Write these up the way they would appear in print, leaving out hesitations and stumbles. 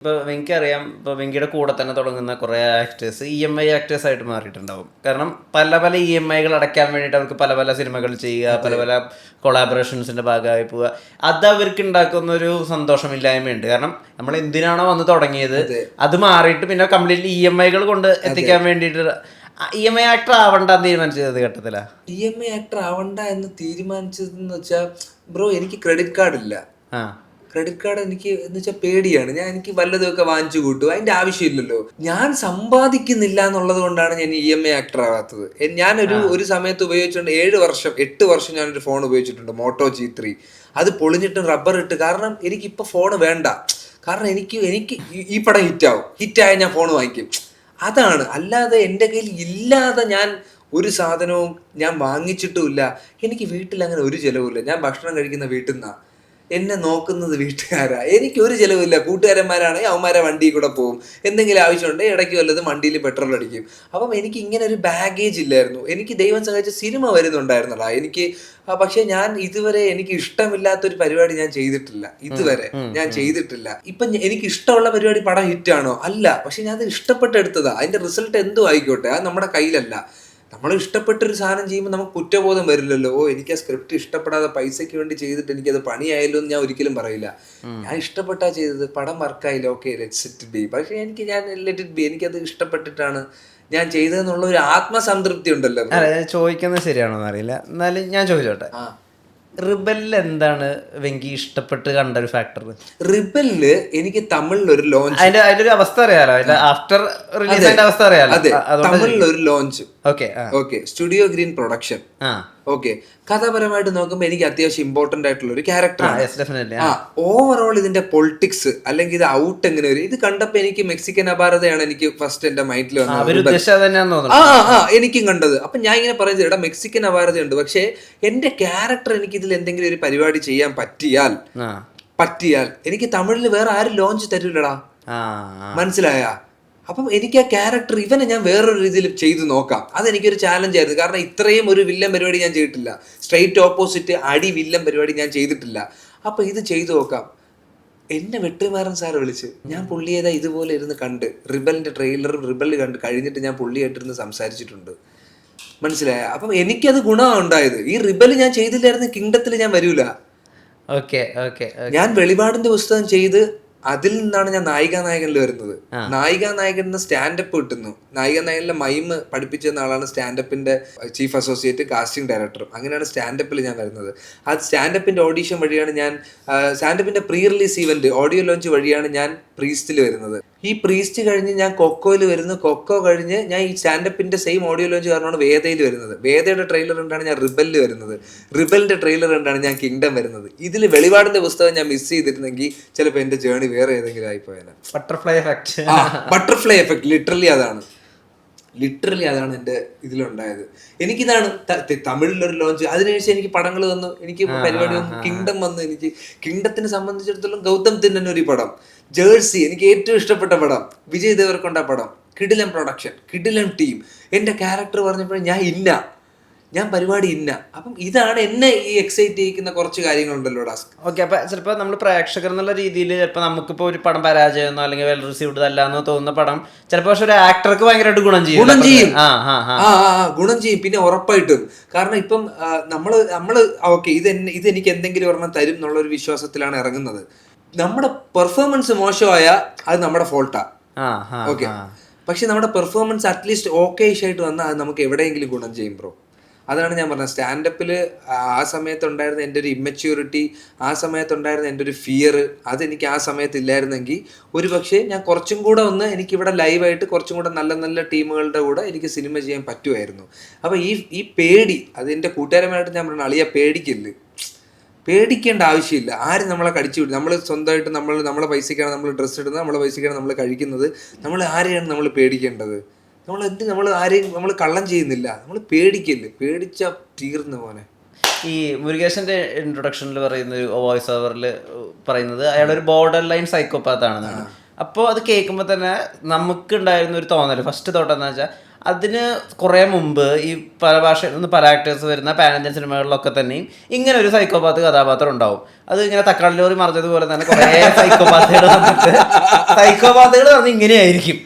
ഇപ്പോൾ എനിക്കറിയാം, ഇപ്പോൾ വെങ്കിയുടെ കൂടെ തന്നെ തുടങ്ങുന്ന കുറേ ആക്ടേഴ്സ് EMI ആക്ടേഴ്സ് ആയിട്ട് മാറിയിട്ടുണ്ടാവും. കാരണം പല പല EMIകൾ അടയ്ക്കാൻ വേണ്ടിയിട്ട് അവർക്ക് പല പല സിനിമകൾ ചെയ്യുക, പല പല കൊളാബറേഷൻസിൻ്റെ ഭാഗമായി പോവുക. അത് അവർക്ക് ഉണ്ടാക്കുന്ന ഒരു സന്തോഷമില്ലായ്മയുണ്ട്. കാരണം നമ്മൾ എന്തിനാണോ വന്ന് തുടങ്ങിയത് അത് മാറിയിട്ട് പിന്നെ കംപ്ലീറ്റ്ലി EMIകൾ കൊണ്ട് എത്തിക്കാൻ വേണ്ടിയിട്ട് EMI ആക്ടർ ആവണ്ടെന്ന് തീരുമാനിച്ചത് ഘട്ടത്തിലാ. EMI ആക്ടർ ആവണ്ട എന്ന് തീരുമാനിച്ചതെന്ന് വെച്ചാൽ ബ്രോ, എനിക്ക് ക്രെഡിറ്റ് കാർഡ് ഇല്ല. ആ ക്രെഡിറ്റ് കാർഡ് എനിക്ക് എന്ന് വെച്ചാൽ പേടിയാണ്. എനിക്ക് വല്ലതൊക്കെ വാങ്ങിച്ചു കൂട്ടും, അതിന്റെ ആവശ്യമില്ലല്ലോ. ഞാൻ സമ്പാദിക്കുന്നില്ല എന്നുള്ളത് കൊണ്ടാണ് ഞാൻ EMI ആക്ടർ ആവാത്തത്. ഞാനൊരു സമയത്ത് ഉപയോഗിച്ചുകൊണ്ട് 8 വർഷം ഞാനൊരു ഫോൺ ഉപയോഗിച്ചിട്ടുണ്ട്, മോട്ടോ G3. അത് പൊളിഞ്ഞിട്ട് റബ്ബർ ഇട്ട്. കാരണം എനിക്കിപ്പോൾ ഫോൺ വേണ്ട. കാരണം എനിക്ക് ഈ പടം ഹിറ്റായ ഞാൻ ഫോൺ വാങ്ങിക്കും. അതാണ്. അല്ലാതെ എൻ്റെ കയ്യിൽ ഇല്ലാതെ ഞാൻ ഒരു സാധനവും ഞാൻ വാങ്ങിച്ചിട്ടുമില്ല. എനിക്ക് വീട്ടിൽ അങ്ങനെ ഒരു ചിലവുമില്ല. ഞാൻ ഭക്ഷണം കഴിക്കുന്ന വീട്ടിൽ നിന്നാണ്, എന്നെ നോക്കുന്നത് വീട്ടുകാരാ. എനിക്ക് ഒരു ചിലവില്ല. കൂട്ടുകാരന്മാരാണെങ്കിൽ അവന്മാരെ വണ്ടിയിൽ കൂടെ പോകും, എന്തെങ്കിലും ആവശ്യമുണ്ടെങ്കിൽ ഇടയ്ക്ക് വല്ലതും വണ്ടിയിൽ പെട്രോൾ അടിക്കും. അപ്പം എനിക്ക് ഇങ്ങനെ ഒരു ബാഗേജ് ഇല്ലായിരുന്നു. എനിക്ക് ദൈവം സഹായിച്ച സിനിമ വരുന്നുണ്ടായിരുന്നല്ല എനിക്ക്. പക്ഷെ ഞാൻ ഇതുവരെ എനിക്ക് ഇഷ്ടമില്ലാത്തൊരു പരിപാടി ഞാൻ ചെയ്തിട്ടില്ല. ഇതുവരെ ഞാൻ ചെയ്തിട്ടില്ല. ഇപ്പം എനിക്ക് ഇഷ്ടമുള്ള പരിപാടി പടം ഹിറ്റാണോ? അല്ല. പക്ഷെ ഞാൻ അത് ഇഷ്ടപ്പെട്ടെടുത്തതാ. അതിന്റെ റിസൾട്ട് എന്തോ ആയിക്കോട്ടെ, അത് നമ്മുടെ കയ്യിലല്ല. നമ്മൾ ഇഷ്ടപ്പെട്ടൊരു സാധനം ചെയ്യുമ്പോൾ നമുക്ക് കുറ്റബോധം വരില്ലല്ലോ. എനിക്ക് ആ സ്ക്രിപ്റ്റ് ഇഷ്ടപ്പെടാതെ പൈസയ്ക്ക് വേണ്ടി ചെയ്തിട്ട് എനിക്കത് പണിയായല്ലോ എന്ന് ഞാൻ ഒരിക്കലും പറയില്ല. ഞാൻ ഇഷ്ടപ്പെട്ടാ ചെയ്തത്, പടം വർക്കായില്ല, ഓക്കെ, ലെറ്റ്സ് ഇറ്റ് ബി. പക്ഷെ ഞാൻ ലെറ്റ് ഇറ്റ് ബി, എനിക്കത് ഇഷ്ടപ്പെട്ടിട്ടാണ് ഞാൻ ചെയ്തതെന്നുള്ള ഒരു ആത്മസംതൃപ്തി ഉണ്ടല്ലോ. ചോദിക്കുന്നത് ശരിയാണോ അറിയില്ല, എന്നാലും ഞാൻ ചോദിച്ചോട്ടെ. റിബലിൽ എന്താണ് വെങ്കി ഇഷ്ടപ്പെട്ട് കണ്ട ഒരു ഫാക്ടർ? റിബലില് എനിക്ക് തമിഴിലൊരു ലോഞ്ച്, അതിന്റെ ഒരു അവസ്ഥ അറിയാലോ, അതിന്റെ ആഫ്റ്റർ റിലീസ് അതിന്റെ അവസ്ഥ അറിയാലോ. അതെ, തമിഴിലൊരു launch. Okay, studio green production. Okay, കഥാപരമായിട്ട് നോക്കുമ്പോൾ എനിക്ക് അത്യാവശ്യം ഇമ്പോർട്ടന്റ് ആയിട്ടുള്ള ഒരു ക്യാരക്ടറാണ്. ഓവറോൾ ഇതിന്റെ പൊളിറ്റിക്സ് അല്ലെങ്കിൽ ഇത് ഔട്ട് എങ്ങനെ വരും, ഇത് കണ്ടപ്പോ എനിക്ക് മെക്സിക്കൻ അപാരതയാണ് എനിക്ക് ഫസ്റ്റ് എന്റെ മൈൻഡിൽ വന്നത്. എനിക്കും കണ്ടത്. അപ്പൊ ഞാൻ ഇങ്ങനെ പറയുന്നത്, എടാ മെക്സിക്കൻ അപാരതയുണ്ട്, പക്ഷെ എന്റെ ക്യാരക്ടർ എനിക്ക് ഇതിൽ എന്തെങ്കിലും ഒരു പരിപാടി ചെയ്യാൻ പറ്റിയാൽ എനിക്ക് തമിഴിൽ വേറെ ആരും ലോഞ്ച് തരൂലടാ. മനസ്സിലായ? അപ്പം എനിക്ക് ആ ക്യാരക്ടർ ഇവനെ ഞാൻ വേറൊരു രീതിയിൽ ചെയ്ത് നോക്കാം. അതെനിക്കൊരു ചാലഞ്ച് ആയിരുന്നു. കാരണം ഇത്രയും ഒരു വില്ലൻ പരിപാടി ഞാൻ ചെയ്തിട്ടില്ല. സ്ട്രെയിറ്റ് ഓപ്പോസിറ്റ് വില്ലൻ പരിപാടി ഞാൻ ചെയ്തിട്ടില്ല. അപ്പം ഇത് ചെയ്തു നോക്കാം. എന്നെ വെട്ടിമാറൻ സാറ് വിളിച്ച് ഞാൻ പുള്ളിയേതാ ഇതുപോലെ ഇരുന്ന് കണ്ട്, റിബലിന്റെ ട്രെയിലറും റിബൽ കണ്ട് കഴിഞ്ഞിട്ട് ഞാൻ പുള്ളിയായിട്ടിരുന്ന് സംസാരിച്ചിട്ടുണ്ട്. മനസ്സിലായ? അപ്പം എനിക്കത് ഗുണമാണ് ഉണ്ടായത്. ഈ റിബൽ ഞാൻ ചെയ്തില്ലായിരുന്നു കിങ്ഡത്തിൽ ഞാൻ വരൂല. ഞാൻ വെളിപാടിന്റെ പുസ്തകം ചെയ്ത് അതിൽ നിന്നാണ് ഞാൻ നായികനിൽ വരുന്നത്. നായികൻ സ്റ്റാൻഡപ്പ് കിട്ടുന്നു. നായികനിലെ മൈമ് പഠിപ്പിച്ചെന്ന ആളാണ് സ്റ്റാൻഡപ്പിന്റെ ചീഫ് അസോസിയേറ്റ് കാസ്റ്റിംഗ് ഡയറക്ടറും. അങ്ങനെയാണ് സ്റ്റാൻഡപ്പിൽ ഞാൻ വരുന്നത്. ആ സ്റ്റാൻഡപ്പിന്റെ ഓഡീഷൻ വഴിയാണ് ഞാൻ സ്റ്റാൻഡപ്പിന്റെ pre release event audio launch വഴിയാണ് ഞാൻ പ്രീസ്റ്റിൽ വരുന്നത്. ഈ പ്രീസ്റ്റ് കഴിഞ്ഞ് ഞാൻ കൊക്കോയിൽ വരുന്നു. കൊക്കോ കഴിഞ്ഞ് ഞാൻ ഈ സ്റ്റാൻഡപ്പിന്റെ സെയിം ഓഡിയോ ലോഞ്ച് കാരണമാണ് വേദയിൽ വരുന്നത്. വേദയുടെ ട്രെയിലർ കണ്ടാണ് ഞാൻ റിബലിൽ വരുന്നത്. റിബലിന്റെ ട്രെയിലർ കണ്ടാണ് ഞാൻ കിങ്ഡം വരുന്നത്. ഇതിൽ വെളിപാടിന്റെ പുസ്തകം ഞാൻ മിസ് ചെയ്തിരുന്നെങ്കിൽ ചിലപ്പോൾ എന്റെ ജേണി വേറെ ഏതെങ്കിലും ആയിപ്പോയാണ്. ബട്ടർഫ്ലൈ എഫക്ട് ലിറ്ററലി അതാണ് എൻ്റെ ഇതിലുണ്ടായത്. എനിക്കിതാണ് തമിഴിലൊരു ലോഞ്ച്, അതിനുശേഷം എനിക്ക് പടങ്ങൾ വന്നു, എനിക്ക് പരിപാടി വന്നു, കിങ്ഡം വന്നു. എനിക്ക് കിങ്ഡത്തിനെ സംബന്ധിച്ചിടത്തോളം ഗൗതം തിന്നന്നൂരി പടം, ജേഴ്സി എനിക്ക് ഏറ്റവും ഇഷ്ടപ്പെട്ട പടം, വിജയ് ദേവരക്കൊണ്ട പടം, കിടിലൻ പ്രൊഡക്ഷൻ, കിടിലൻ ടീം. എൻ്റെ ക്യാരക്ടർ പറഞ്ഞപ്പോൾ ഞാൻ പരിപാടി ഇന്ന. അപ്പം ഇതാണ് എന്നെ ഈ എക്സൈറ്റ് ചെയ്യിക്കുന്ന കുറച്ച് കാര്യങ്ങളുണ്ടല്ലോ ഡാസ്. ഓക്കെ, അപ്പൊ ചിലപ്പോൾ നമ്മൾ പ്രേക്ഷകർ എന്നുള്ള രീതിയിൽ ചിലപ്പോൾ നമുക്കിപ്പോൾ ഒരു പടം പരാജയമോ അല്ലെങ്കിൽ വെൽ റിസീവ്ഡ് അല്ലാന്നോ തോന്നുന്ന പടം ചിലപ്പോൾ പക്ഷെ ഒരു ആക്ടർക്ക് ഭയങ്കരമായിട്ട് ഗുണം ചെയ്യും. പിന്നെ ഉറപ്പായിട്ടും. കാരണം ഇപ്പം നമ്മള് ഓക്കെ, ഇത് എനിക്ക് എന്തെങ്കിലും ഒരെണ്ണം തരും എന്നുള്ള ഒരു വിശ്വാസത്തിലാണ് ഇറങ്ങുന്നത്. നമ്മുടെ പെർഫോമൻസ് മോശമായ അത് നമ്മുടെ ഫോൾട്ടാ. ഓക്കെ, പക്ഷെ നമ്മുടെ പെർഫോമൻസ് അറ്റ്ലീസ്റ്റ് ഓക്കേഷായിട്ട് വന്നാൽ അത് നമുക്ക് എവിടെയെങ്കിലും ഗുണം ചെയ്യും ബ്രോ. അതാണ് ഞാൻ പറഞ്ഞത്. സ്റ്റാൻഡപ്പിൽ ആ സമയത്തുണ്ടായിരുന്ന എൻ്റെ ഒരു ഇമ്മച്യൂരിറ്റി, ആ സമയത്തുണ്ടായിരുന്ന എൻ്റെ ഒരു ഫിയർ, അതെനിക്ക് ആ സമയത്ത് ഇല്ലായിരുന്നെങ്കിൽ ഒരു പക്ഷേ ഞാൻ കുറച്ചും കൂടെ എനിക്കിവിടെ ലൈവായിട്ട് കുറച്ചും കൂടെ നല്ല നല്ല ടീമുകളുടെ കൂടെ എനിക്ക് സിനിമ ചെയ്യാൻ പറ്റുമായിരുന്നു. അപ്പോൾ ഈ പേടി, അതെൻ്റെ കൂട്ടുകാരന്മാരായിട്ട് ഞാൻ പറഞ്ഞു, അളിയ പേടിക്കേണ്ട ആവശ്യമില്ല. ആരും നമ്മളെ കടിച്ചു വിടും. നമ്മൾ സ്വന്തമായിട്ട് നമ്മളെ പൈസയ്ക്കാണ് നമ്മൾ ഡ്രസ്സ് ഇടുന്നത്, നമ്മളെ പൈസയ്ക്കാണ് നമ്മൾ കഴിക്കുന്നത്. നമ്മൾ ആരെയാണ് നമ്മൾ പേടിക്കേണ്ടത്? നമ്മൾ ആരെയും നമ്മൾ കള്ളം ചെയ്യുന്നില്ല. നമ്മൾ പേടിച്ച തീർന്ന പോലെ. ഈ മുരുകേശന്റെ ഇൻട്രൊഡക്ഷനിൽ പറയുന്ന ഒരു വോയിസ് ഓവറിൽ പറയുന്നത് അയാളൊരു ബോർഡർ ലൈൻ സൈക്കോപാത്ത് ആണെന്നാണ്. അപ്പോൾ അത് കേൾക്കുമ്പോൾ തന്നെ നമുക്ക് ഉണ്ടായിരുന്ന ഒരു തോന്നൽ, ഫസ്റ്റ് തോട്ടം എന്ന് വെച്ചാൽ അതിന് കുറേ മുമ്പ് ഈ പല ഭാഷയിൽ നിന്ന് പല ആക്ടേഴ്സ് വരുന്ന പാൻ ഇന്ത്യൻ സിനിമകളിലൊക്കെ തന്നെയും ഇങ്ങനെ ഒരു സൈക്കോപാത്ത് കഥാപാത്രം ഉണ്ടാവും. അത് ഇങ്ങനെ തക്കാളി ലോറി മറിഞ്ഞതുപോലെ തന്നെ കുറേ സൈക്കോപാത്തുകൾ വന്നിട്ട് സൈക്കോപാത്തുകൾ പറഞ്ഞ് ഇങ്ങനെയായിരിക്കും.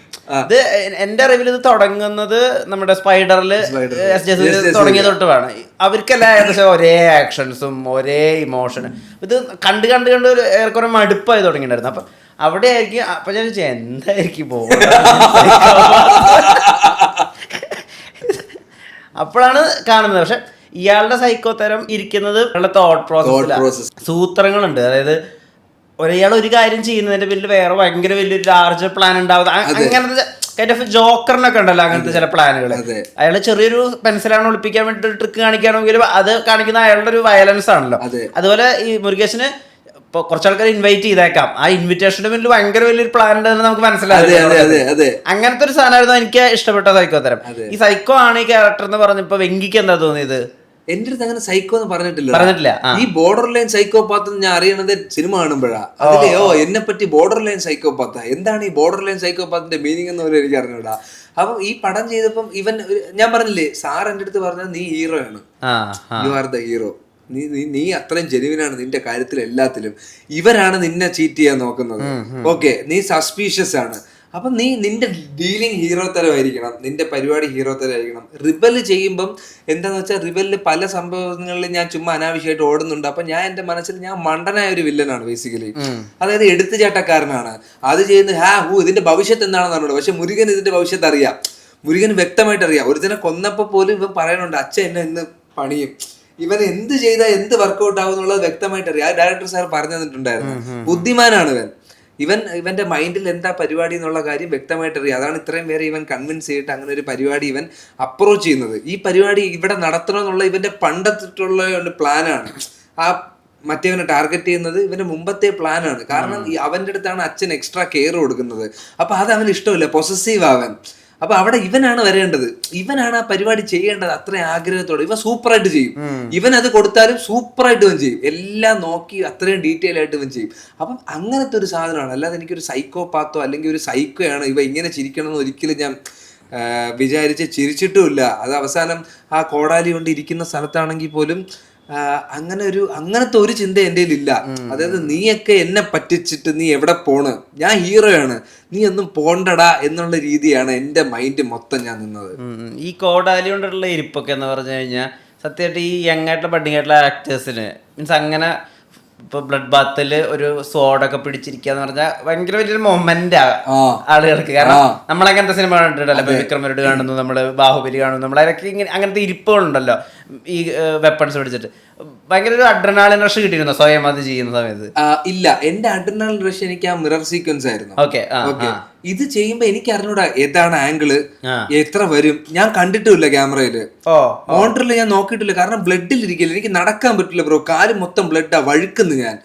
ഇത് എന്റെ അറിവിൽ ഇത് തുടങ്ങുന്നത് നമ്മുടെ സ്പൈഡറിൽ തുടങ്ങിയ തൊട്ട് വേണം. അവർക്കെല്ലാം ഏകദേശം ഒരേ ആക്ഷൻസും ഒരേ ഇമോഷനും. ഇത് കണ്ട് കണ്ട് കണ്ട് ഒരു ഏറെക്കുറെ മടുപ്പായി തുടങ്ങിയിട്ടുണ്ടായിരുന്നു. അപ്പൊ അവിടെ ആയിരിക്കും. അപ്പൊ ഞാൻ എന്തായിരിക്കും പോകുന്നത്, അപ്പോഴാണ് കാണുന്നത്. പക്ഷെ ഇയാളുടെ സൈക്കോ തരം ഇരിക്കുന്നത് തോട്ട് പ്രോസസ് സൂത്രങ്ങളുണ്ട്. അതായത് ഒരാൾ ഒരു കാര്യം ചെയ്യുന്നതിന്റെ പിന്നിൽ വേറെ ഭയങ്കര വലിയൊരു ലാർജ് പ്ലാൻ ഉണ്ടാവുക. അങ്ങനത്തെ കൈൻഡ് ഓഫ് ജോക്കറിനൊക്കെ ഉണ്ടല്ലോ അങ്ങനത്തെ ചില പ്ലാനുകൾ. അയാൾ ചെറിയൊരു പെൻസിലാണ് ഒളിപ്പിക്കാൻ വേണ്ടി ട്രിക്ക് കാണിക്കുകയാണെങ്കിലും അത് കാണിക്കുന്ന അയാളുടെ ഒരു വയലൻസ് ആണല്ലോ. അതുപോലെ ഈ മുരുകേശന് ഇപ്പൊ കുറച്ചാൾക്കാർ ഇൻവൈറ്റ് ചെയ്തേക്കാം, ആ ഇൻവിറ്റേഷന്റെ പിന്നിൽ ഭയങ്കര വലിയൊരു പ്ലാൻ ഉണ്ടെന്ന് നമുക്ക് മനസ്സിലായത്. അങ്ങനത്തെ ഒരു സാധനമായിരുന്നു എനിക്ക് ഇഷ്ടപ്പെട്ട സൈക്കോ തരം. ഈ സൈക്കോ ആണ് ഈ ക്യാരക്ടർ എന്ന് പറഞ്ഞപ്പോ വെങ്കിക്ക് എന്താ തോന്നിയത്? എന്റെ അടുത്ത് അങ്ങനെ സൈക്കോ എന്ന് പറഞ്ഞിട്ടില്ല. ഈ ബോർഡർ ലൈൻ സൈക്കോപാത്ത് ഞാൻ അറിയണത് സിനിമ കാണുമ്പോഴാ. അതിലെയോ എന്നെ പറ്റി ബോർഡർ ലൈൻ സൈക്കോപാത്ത, എന്താണ് ഈ ബോർഡർ ലൈൻ സൈക്കോപാത്തിന്റെ മീനിങ് എന്ന് പോലും എനിക്ക് അറിഞ്ഞൂടാ. അപ്പൊ ഈ പടം ചെയ്തപ്പം ഇവൻ, ഞാൻ പറഞ്ഞില്ലേ സാർ എന്റെ അടുത്ത് പറഞ്ഞത് നീ ഹീറോ ആണ്, യു ആർ ദ ഹീറോ, നീ അത്രയും ജെനുവിനാണ് നിന്റെ കാര്യത്തിൽ എല്ലാത്തിലും, ഇവരാണ് നിന്നെ ചീറ്റ് ചെയ്യാൻ നോക്കുന്നത്, ഓക്കെ നീ സസ്പീഷ്യസ് ആണ്. അപ്പം നിന്റെ ഡീലിംഗ് ഹീറോ തരമായിരിക്കണം, നിന്റെ പരിപാടി ഹീറോ തരമായിരിക്കണം. റിബൽ ചെയ്യുമ്പം എന്താന്ന് വെച്ചാൽ റിബലിൽ പല സംഭവങ്ങളിൽ ഞാൻ ചുമ്മാ അനാവശ്യമായിട്ട് ഓടുന്നുണ്ട്. അപ്പൊ ഞാൻ എന്റെ മനസ്സിൽ ഞാൻ മണ്ടനായ ഒരു വില്ലനാണ് ബേസിക്കലി. അതായത് എടുത്തുചാട്ടക്കാരനാണ്. അത് ചെയ്യുന്ന ഇതിന്റെ ഭവിഷ്യത്ത് എന്താണെന്ന് അറിഞ്ഞൂടാ. പക്ഷെ മുരുകൻ ഇതിന്റെ ഭവിഷ്യത്ത് അറിയാം, മുരുകന് വ്യക്തമായിട്ട് അറിയാം. ഒരുത്തനെ കൊന്നപ്പോ പോലും ഇവൻ പറയുന്നുണ്ട് അച്ഛൻ എന്നെ ഇന്ന് പണിയും, ഇവൻ എന്ത് ചെയ്താൽ എന്ത് വർക്കൗട്ട് ആവും എന്നുള്ളത് വ്യക്തമായിട്ട് അറിയാം. ആ ഡയറക്ടർ സാർ പറഞ്ഞു തന്നിട്ടുണ്ടായിരുന്നു. ബുദ്ധിമാനാണ് ഇവന്റെ മൈൻഡിൽ എന്താ പരിപാടി എന്നുള്ള കാര്യം വ്യക്തമായിട്ട് അറിയാം. അതാണ് ഇത്രയും പേരെ ഇവൻ കൺവിൻസ് ചെയ്തിട്ട് അങ്ങനെ ഒരു പരിപാടി ഇവൻ അപ്രോച്ച് ചെയ്യുന്നത്. ഈ പരിപാടി ഇവിടെ നടത്തണമെന്നുള്ള ഇവന്റെ പണ്ടത്തിട്ടുള്ള ഒരു പ്ലാനാണ്. ആ മറ്റേവനെ ടാർഗറ്റ് ചെയ്യുന്നത് ഇവന്റെ മുമ്പത്തെ പ്ലാനാണ്. കാരണം അവന്റെ അടുത്താണ് അച്ഛൻ എക്സ്ട്രാ കെയർ കൊടുക്കുന്നത്. അപ്പൊ അത് അവന് ഇഷ്ടമില്ല, പൊസസീവ് ആവാൻ. അപ്പൊ അവിടെ ഇവനാണ് വരേണ്ടത്, ഇവനാണ് ആ പരിപാടി ചെയ്യേണ്ടത്. അത്രയും ആഗ്രഹത്തോടെ ഇവൻ സൂപ്പറായിട്ട് ചെയ്യും. ഇവൻ അത് കൊടുത്താലും സൂപ്പറായിട്ട് ഇവൻ ചെയ്യും, എല്ലാം നോക്കി അത്രയും ഡീറ്റെയിൽ ആയിട്ട് ഇവൻ ചെയ്യും. അപ്പം അങ്ങനത്തെ ഒരു സാധനമാണ്. അല്ലാതെ എനിക്കൊരു സൈക്കോപാത്തോ അല്ലെങ്കിൽ ഒരു സൈക്കോയാണ് ഇവ ഇങ്ങനെ ചിരിക്കണമെന്ന് ഒരിക്കലും ഞാൻ വിചാരിച്ച് ചിരിച്ചിട്ടുമില്ല. അത് അവസാനം ആ കോടാലി കൊണ്ട് ഇരിക്കുന്ന സ്ഥലത്താണെങ്കിൽ പോലും അങ്ങനത്തെ ഒരു ചിന്ത എൻ്റെ ഇല്ല. അതായത് നീയൊക്കെ എന്നെ പറ്റിച്ചിട്ട് നീ എവിടെ പോണ്, ഞാൻ ഹീറോയാണ്, നീ ഒന്നും പോണ്ടടാ എന്നുള്ള രീതിയാണ് എൻ്റെ മൈൻഡ് മൊത്തം ഞാൻ നിന്നത്. ഈ കോടാലി കൊണ്ടുള്ള ഇരിപ്പൊക്കെ എന്ന് പറഞ്ഞു കഴിഞ്ഞാൽ സത്യമായിട്ട് ഈ യങ് ആയിട്ടുള്ള ബഡിങ് ആയിട്ടുള്ള ആക്ടേഴ്സിന് മീൻസ് അങ്ങനെ ഇപ്പൊ ബ്ലഡ് ബാത്തിൽ ഒരു സോഡൊക്കെ പിടിച്ചിരിക്കുക എന്ന് പറഞ്ഞാൽ ഭയങ്കര വലിയൊരു മൊമെന്റ് ആളുകൾക്ക്. കാരണം നമ്മളങ്ങനത്തെ സിനിമ കണ്ടിട്ടുണ്ടല്ലോ, വിക്രം വേർഡ് കാണുന്നു, നമ്മള് ബാഹുബലി കാണുന്നു, നമ്മളതൊക്കെ ഇങ്ങനെ അങ്ങനത്തെ ഇരിപ്പുകളുണ്ടല്ലോ ഈ വെപ്പൺസ് പിടിച്ചിട്ട്. ഭയങ്കര ഒരു അഡ്രനാളിൻ റഷ് കിട്ടിയിരുന്നു സ്വയം അത് ചെയ്യുന്ന സമയത്ത്? ഇല്ല, എന്റെ അഡ്രനാളിൻ റഷ് എനിക്ക് ആ മിറർ സീക്വൻസ് ആയിരുന്നു. ഓക്കെ. ഇത് ചെയ്യുമ്പോ എനിക്ക് അറിഞ്ഞൂടാ ഏതാണ് ആംഗിള്, എത്ര വരും, ഞാൻ കണ്ടിട്ടില്ല ക്യാമറയില്, മോണിറ്ററിൽ ഞാൻ നോക്കിയിട്ടില്ല. കാരണം ബ്ലഡിൽ ഇരിക്കില്ല, എനിക്ക് നടക്കാൻ പറ്റില്ല ബ്രോ, കാല് മൊത്തം ബ്ലഡാ, വഴുക്കുന്നു ഞാൻ.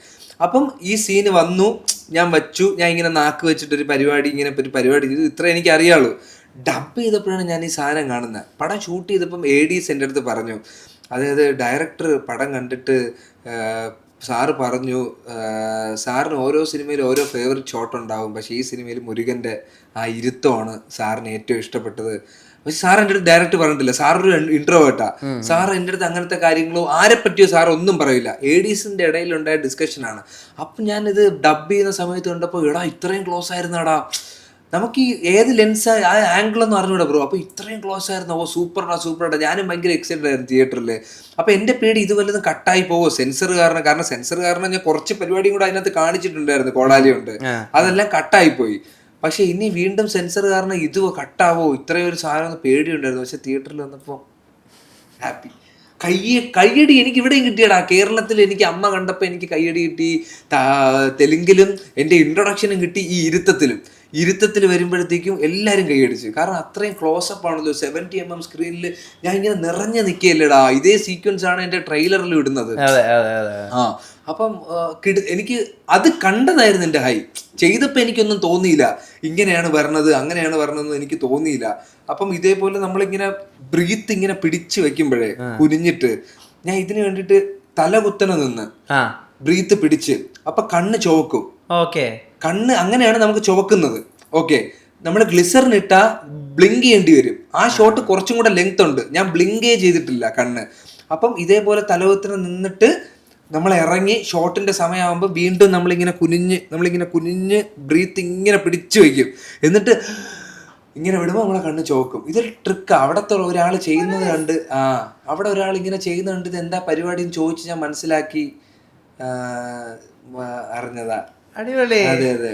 അപ്പം ഈ സീന് വന്നു, ഞാൻ വച്ചു, ഞാൻ ഇങ്ങനെ നാക്ക് വെച്ചിട്ടൊരു പരിപാടി, ഇങ്ങനെ ഒരു പരിപാടി ചെയ്തു, ഇത്ര എനിക്ക് അറിയാളൂ. ഡബ് ചെയ്തപ്പോഴാണ് ഞാൻ ഈ സാധനം കാണുന്നത്. പടം ഷൂട്ട് ചെയ്തപ്പം ADs എൻ്റെ അടുത്ത് പറഞ്ഞു, അതായത് ഡയറക്ടർ പടം കണ്ടിട്ട് സാറ് പറഞ്ഞു, സാറിന് ഓരോ സിനിമയിലും ഓരോ ഫേവറേറ്റ് ഷോട്ട് ഉണ്ടാവും, പക്ഷേ ഈ സിനിമയിൽ മുരുകൻ്റെ ആ ഇരുത്തമാണ് സാറിന് ഏറ്റവും ഇഷ്ടപ്പെട്ടത്. പക്ഷെ സാർ എൻ്റെ അടുത്ത് ഡയറക്റ്റ് പറഞ്ഞിട്ടില്ല, സാറൊരു ഇൻട്രോവേർട്ടാ. സാർ എൻ്റെ അടുത്ത് അങ്ങനത്തെ കാര്യങ്ങളോ ആരെ പറ്റിയോ സാർ ഒന്നും പറയില്ല. ADsന്റെ ഇടയിലുണ്ടായ ഡിസ്കഷനാണ്. അപ്പം ഞാനിത് ഡബ് ചെയ്യുന്ന സമയത്ത് കണ്ടപ്പോൾ എടാ ഇത്രയും ക്ലോസ് ആയിരുന്നാടാ, നമുക്ക് ഈ ഏത് ലെൻസ് ആ ആംഗിൾ എന്ന് അറിഞ്ഞൂടാ ബ്രോ. അപ്പോൾ ഇത്രയും ക്ലോസ് ആയിരുന്നു, ഓ സൂപ്പറാ. ഞാനും ഭയങ്കര എക്സൈറ്റഡ് ആയിരുന്നു തിയേറ്ററിൽ. അപ്പോൾ എൻ്റെ പേടി ഇത് വല്ലതും കട്ടായി പോവോ സെൻസർ കാരണം സെൻസർ കാരണം ഞാൻ കുറച്ച് പരിപാടിയും കൂടെ അതിനകത്ത് കാണിച്ചിട്ടുണ്ടായിരുന്നു, കോടാലി കൊണ്ട്, അതെല്ലാം കട്ടായി പോയി. പക്ഷെ ഇനി വീണ്ടും സെൻസർ കാരണം ഇത് കട്ടാവോ, ഇത്രയും ഒരു സാധനം പേടിയുണ്ടായിരുന്നു. പക്ഷെ തിയേറ്ററിൽ വന്നപ്പോൾ ഹാപ്പി. കയ്യടി എനിക്ക് ഇവിടെയും കിട്ടിയടാ. കേരളത്തിൽ എനിക്ക് അമ്മ കണ്ടപ്പോൾ എനിക്ക് കയ്യടി കിട്ടി, തെലുങ്കിലും എൻ്റെ ഇൻട്രൊഡക്ഷനും കിട്ടി. ഈ ഇരുത്തത്തിൽ വരുമ്പോഴത്തേക്കും എല്ലാവരും കൈയടിച്ചു. കാരണം അത്രയും ക്ലോസപ്പ് ആണല്ലോ, 70mm സ്ക്രീനിൽ ഞാൻ ഇങ്ങനെ നിറഞ്ഞു നിൽക്കുകയല്ലേടാ. ഇതേ സീക്വൻസ് ആണ് എൻ്റെ ട്രെയിലറിൽ ഇടുന്നത്. അപ്പം എനിക്ക് അത് കണ്ടതായിരുന്നു എൻ്റെ ഹൈ. ചെയ്തപ്പോൾ എനിക്കൊന്നും തോന്നിയില്ല ഇങ്ങനെയാണ് വരണത് അങ്ങനെയാണ് വരണതെന്ന് എനിക്ക് തോന്നിയില്ല. അപ്പം ഇതേപോലെ നമ്മളിങ്ങനെ ബ്രീത്ത് ഇങ്ങനെ പിടിച്ചു വെക്കുമ്പോഴേ കുനിഞ്ഞിട്ട് ഞാൻ ഇതിന് വേണ്ടിയിട്ട് തല കുത്തനെ നിന്ന് ബ്രീത്ത് പിടിച്ച്, അപ്പൊ കണ്ണ് ചുവക്കും. കണ്ണ് അങ്ങനെയാണ് നമുക്ക് ചുവക്കുന്നത്. ഓക്കെ, നമ്മൾ ഗ്ലിസറിൻ ഇട്ടാ ബ്ലിങ്ക് ചെയ്യേണ്ടി വരും. ആ ഷോട്ട് കുറച്ചും കൂടെ ലെങ്ത് ഉണ്ട്, ഞാൻ ബ്ലിങ്കേ ചെയ്തിട്ടില്ല കണ്ണ്. അപ്പം ഇതേപോലെ തലവത്തിന് നിന്നിട്ട് നമ്മൾ ഇറങ്ങി ഷോട്ടിന്റെ സമയമാകുമ്പോൾ വീണ്ടും നമ്മളിങ്ങനെ കുനിഞ്ഞ് ബ്രീത്ത് ഇങ്ങനെ പിടിച്ചു വയ്ക്കും. എന്നിട്ട് ഇങ്ങനെ വിടുമ്പോൾ നമ്മളെ കണ്ണ് ചോക്കും. ഇതൊരു ട്രിക്കാ. അവിടത്തെ ഒരാൾ ചെയ്യുന്നത് കണ്ട് അവിടെ ഒരാൾ ഇങ്ങനെ ചെയ്യുന്നത് കണ്ട് ഇത് എന്താ പരിപാടി എന്ന് ചോദിച്ച് ഞാൻ മനസ്സിലാക്കി അറിഞ്ഞതാ. അടിപൊളി. അതെ അതെ.